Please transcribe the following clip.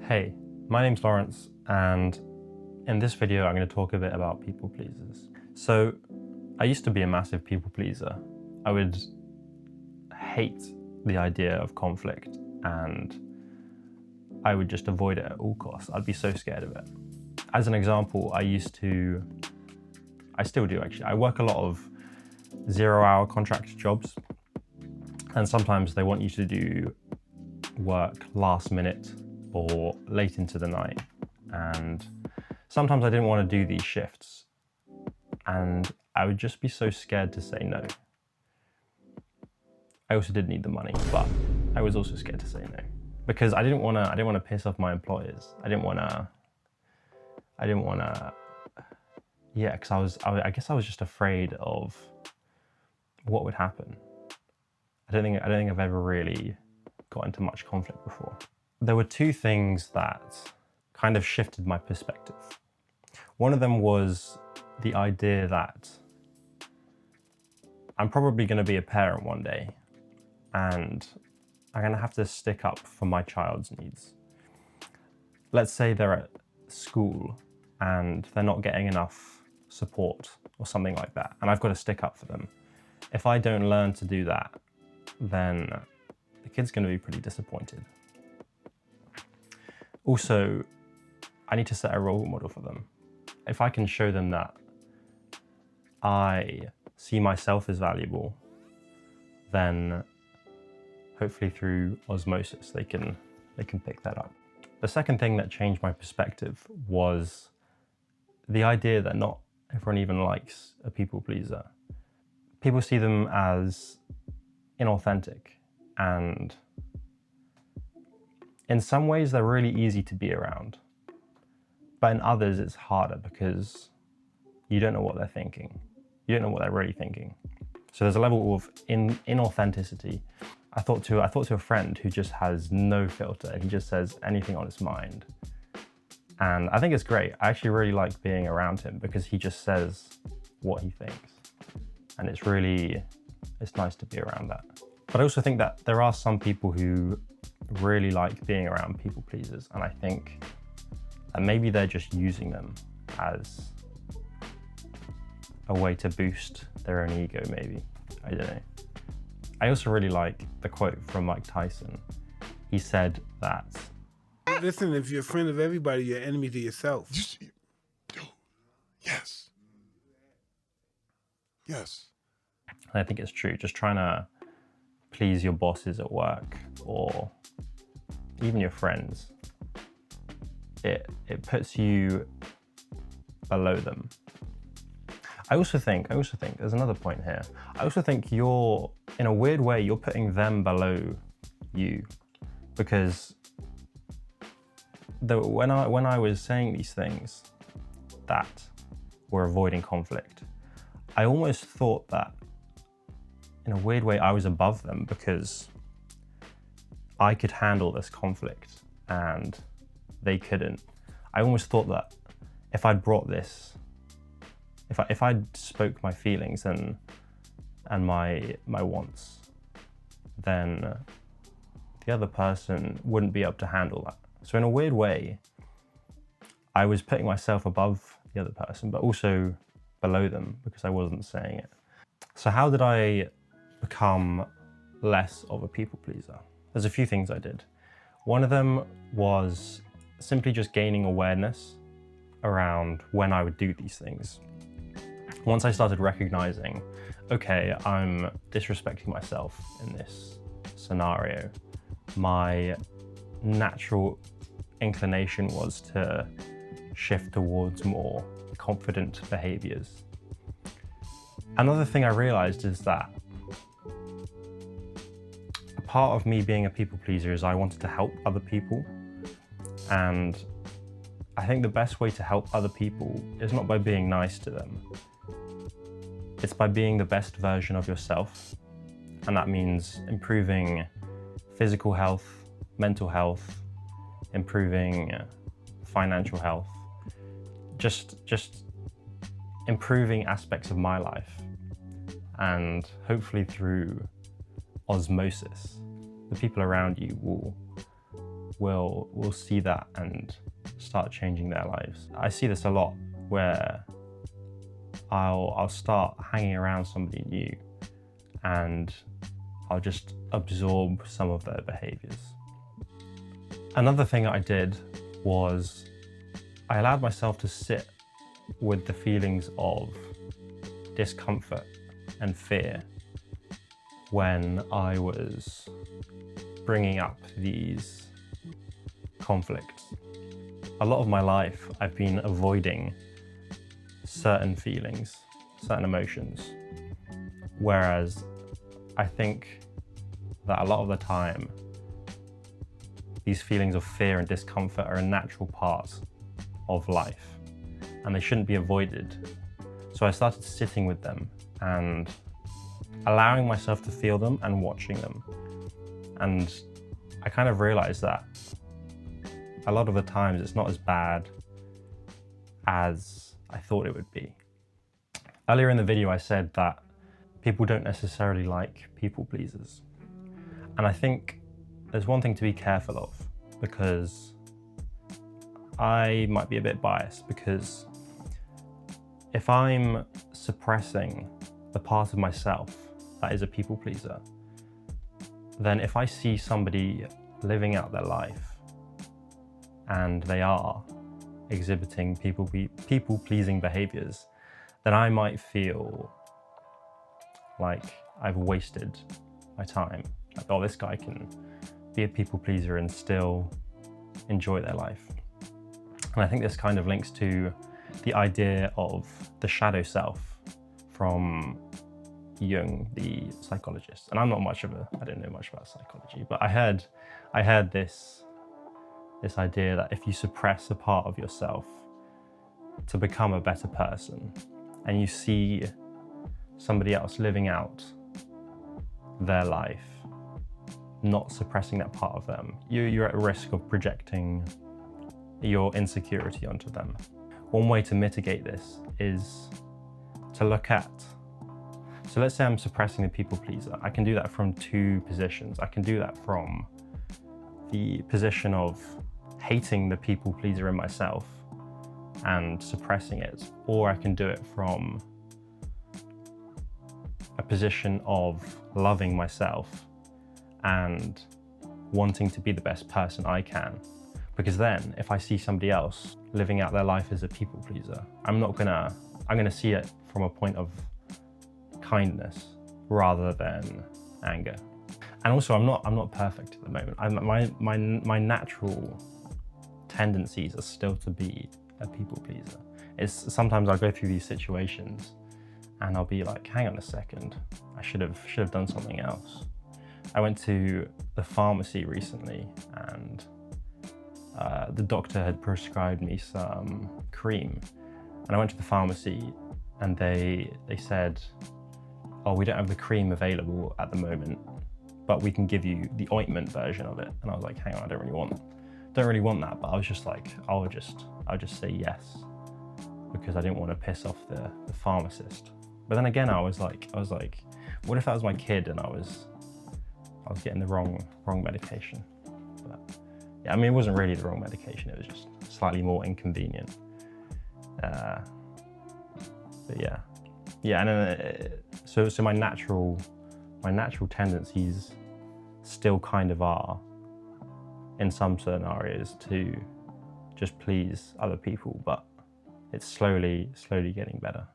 Hey, my name's Lawrence, and in this video I'm going to talk a bit about people pleasers. So, I used to be a massive people pleaser. I would hate the idea of conflict, and I would just avoid it at all costs. I'd be so scared of it. As an example, I still do actually. I work a lot of 0-hour contract jobs, and sometimes they want you to do work last minute or late into the night. And sometimes I didn't want to do these shifts, and I would just be so scared to say no. I also did need the money, but I was also scared to say no because I didn't want to piss off my employers. I because I guess I was just afraid of what would happen. I don't think I've ever really got into much conflict before. There were two things that kind of shifted my perspective. One of them was the idea that I'm probably going to be a parent one day, and I'm going to have to stick up for my child's needs. Let's say they're at school and they're not getting enough support or something like that, and I've got to stick up for them. If I don't learn to do that, then the kid's going to be pretty disappointed. Also, I need to set a role model for them. If I can show them that I see myself as valuable, then hopefully through osmosis they can pick that up. The second thing that changed my perspective was the idea that not everyone even likes a people pleaser. People see them as inauthentic, and in some ways they're really easy to be around, but in others it's harder because you don't know what they're thinking. You don't know what they're really thinking. So there's a level of inauthenticity. I thought to a friend who just has no filter. He just says anything on his mind. And I think it's great. I actually really like being around him because he just says what he thinks. And it's nice to be around that. But I also think that there are some people who really like being around people pleasers, and I think that maybe they're just using them as a way to boost their own ego, maybe. I don't know. I also really like the quote from Mike Tyson. He said that, listen, if you're a friend of everybody, you're an enemy to yourself. Yes. Yes. and I think it's true, just trying to please your bosses at work or even your friends, it puts you below them. I also think there's another point here. I also think you're, in a weird way, you're putting them below you, because when I was saying these things that were avoiding conflict, I almost thought that in a weird way I was above them because I could handle this conflict and they couldn't. I almost thought that if I'd brought this, if I spoke my feelings and my wants, then the other person wouldn't be able to handle that. So in a weird way, I was putting myself above the other person, but also below them because I wasn't saying it. So how did I become less of a people pleaser? There's a few things I did. One of them was simply just gaining awareness around when I would do these things. Once I started recognizing, okay, I'm disrespecting myself in this scenario, my natural inclination was to shift towards more confident behaviors. Another thing I realized is that a part of me being a people pleaser is I wanted to help other people. And I think the best way to help other people is not by being nice to them. It's by being the best version of yourself. And that means improving physical health, mental health, improving financial health, just improving aspects of my life. And hopefully through osmosis, the people around you will will see that and start changing their lives. I see this a lot where I'll start hanging around somebody new and I'll just absorb some of their behaviors. Another thing that I did was I allowed myself to sit with the feelings of discomfort and fear when I was bringing up these conflicts. A lot of my life, I've been avoiding certain feelings, certain emotions, whereas I think that a lot of the time, these feelings of fear and discomfort are a natural part of life and they shouldn't be avoided. So I started sitting with them and allowing myself to feel them and watching them. And I kind of realized that a lot of the times it's not as bad as I thought it would be. Earlier in the video, I said that people don't necessarily like people pleasers. And I think there's one thing to be careful of, because I might be a bit biased, because if I'm suppressing the part of myself that is a people pleaser, then if I see somebody living out their life and they are exhibiting people-pleasing behaviors, then I might feel like I've wasted my time. Like, oh, this guy can be a people pleaser and still enjoy their life. And I think this kind of links to the idea of the shadow self from Jung, the psychologist. And I don't know much about psychology, but I heard this idea that if you suppress a part of yourself to become a better person, and you see somebody else living out their life, not suppressing that part of them, you're at risk of projecting your insecurity onto them. One way to mitigate this is to look at, so let's say I'm suppressing the people pleaser. I can do that from two positions. I can do that from the position of hating the people pleaser in myself and suppressing it, or I can do it from a position of loving myself and wanting to be the best person I can. Because then if I see somebody else living out their life as a people pleaser, I'm gonna see it from a point of kindness rather than anger. And also I'm not perfect at the moment. My natural tendencies are still to be a people pleaser. It's sometimes I'll go through these situations and I'll be like, hang on a second, I should have done something else. I went to the pharmacy recently and the doctor had prescribed me some cream, and I went to the pharmacy and they said, oh, we don't have the cream available at the moment, but we can give you the ointment version of it. And I was like, hang on, I don't really want that. But I was just like, I'll just say yes, because I didn't want to piss off the pharmacist. But then again, I was like, what if that was my kid and I was getting the wrong medication? But yeah, I mean, it wasn't really the wrong medication. It was just slightly more inconvenient. But yeah. And so my natural tendencies still kind of are, in some certain areas, to just please other people, but it's slowly getting better.